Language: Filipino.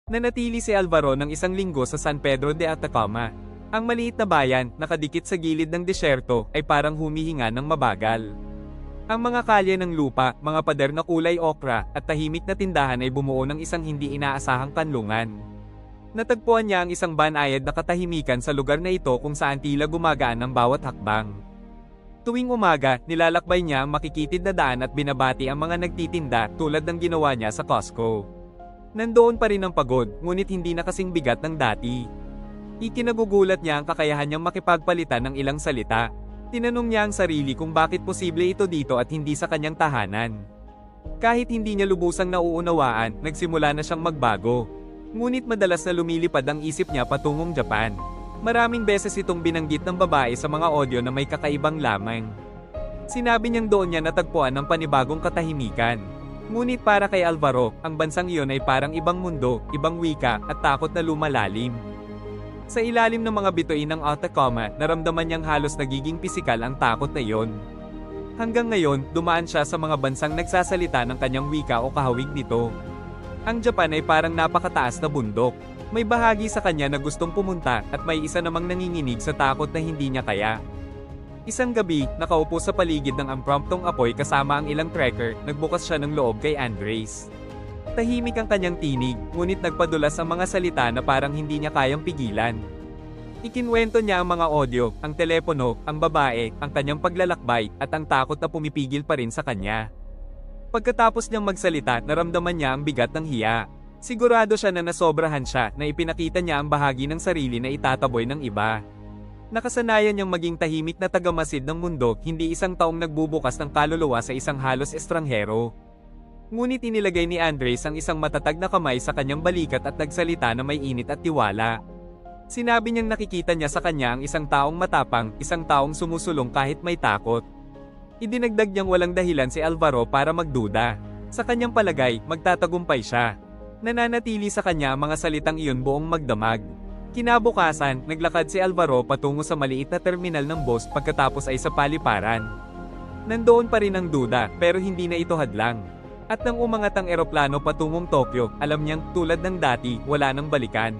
Nanatili si Alvaro ng isang linggo sa San Pedro de Atacama. Ang maliit na bayan, nakadikit sa gilid ng disyerto, ay parang humihinga ng mabagal. Ang mga kalye ng lupa, mga pader na kulay okra, at tahimik na tindahan ay bumuo ng isang hindi inaasahang kanlungan. Natagpuan niya ang isang banayad na katahimikan sa lugar na ito kung saan tila gumagaan ang bawat hakbang. Tuwing umaga, nilalakbay niya ang makikitid na daan at binabati ang mga nagtitinda tulad ng ginawa niya sa Costco. Nandoon pa rin ang pagod, ngunit hindi na kasing bigat ng dati. Ikinagugulat niya ang kakayahan niyang makipagpalitan ng ilang salita. Tinanong niya ang sarili kung bakit posible ito dito at hindi sa kanyang tahanan. Kahit hindi niya lubusang nauunawaan, nagsimula na siyang magbago. Ngunit madalas na lumilipad ang isip niya patungong Japan. Maraming beses itong binanggit ng babae sa mga audio na may kakaibang lamang. Sinabi niyang doon niya natagpuan ng panibagong katahimikan. Ngunit para kay Alvaro, ang bansang iyon ay parang ibang mundo, ibang wika, at takot na lumalalim. Sa ilalim ng mga bituin ng Atacama, naramdaman niyang halos nagiging pisikal ang takot na iyon. Hanggang ngayon, dumaan siya sa mga bansang nagsasalita ng kanyang wika o kahawig nito. Ang Japan ay parang napakataas na bundok. May bahagi sa kanya na gustong pumunta at may isa namang nanginginig sa takot na hindi niya kaya. Isang gabi, nakaupo sa paligid ng impromptong apoy kasama ang ilang trekker, nagbukas siya ng loob kay Andres. Tahimik ang kanyang tinig, ngunit nagpadulas ang mga salita na parang hindi niya kayang pigilan. Ikinwento niya ang mga audio, ang telepono, ang babae, ang kanyang paglalakbay, at ang takot na pumipigil pa rin sa kanya. Pagkatapos niyang magsalita, naramdaman niya ang bigat ng hiya. Sigurado siya na nasobrahan siya na ipinakita niya ang bahagi ng sarili na itataboy ng iba. Nakasanayan niyang maging tahimik na tagamasid ng mundo, hindi isang taong nagbubukas ng kaluluwa sa isang halos estranghero. Ngunit inilagay ni Andres ang isang matatag na kamay sa kanyang balikat at nagsalita na may init at tiwala. Sinabi niyang nakikita niya sa kanya ang isang taong matapang, isang taong sumusulong kahit may takot. Idinagdag niyang walang dahilan si Alvaro para magduda. Sa kanyang palagay, magtatagumpay siya. Nananatili sa kanya ang mga salitang iyon buong magdamag. Kinabukasan, naglakad si Alvaro patungo sa maliit na terminal ng bus pagkatapos ay sa paliparan. Nandoon pa rin ang duda, pero hindi na ito hadlang. At nang umangat ang eroplano patungong Tokyo, alam niyang tulad ng dati, wala nang balikan.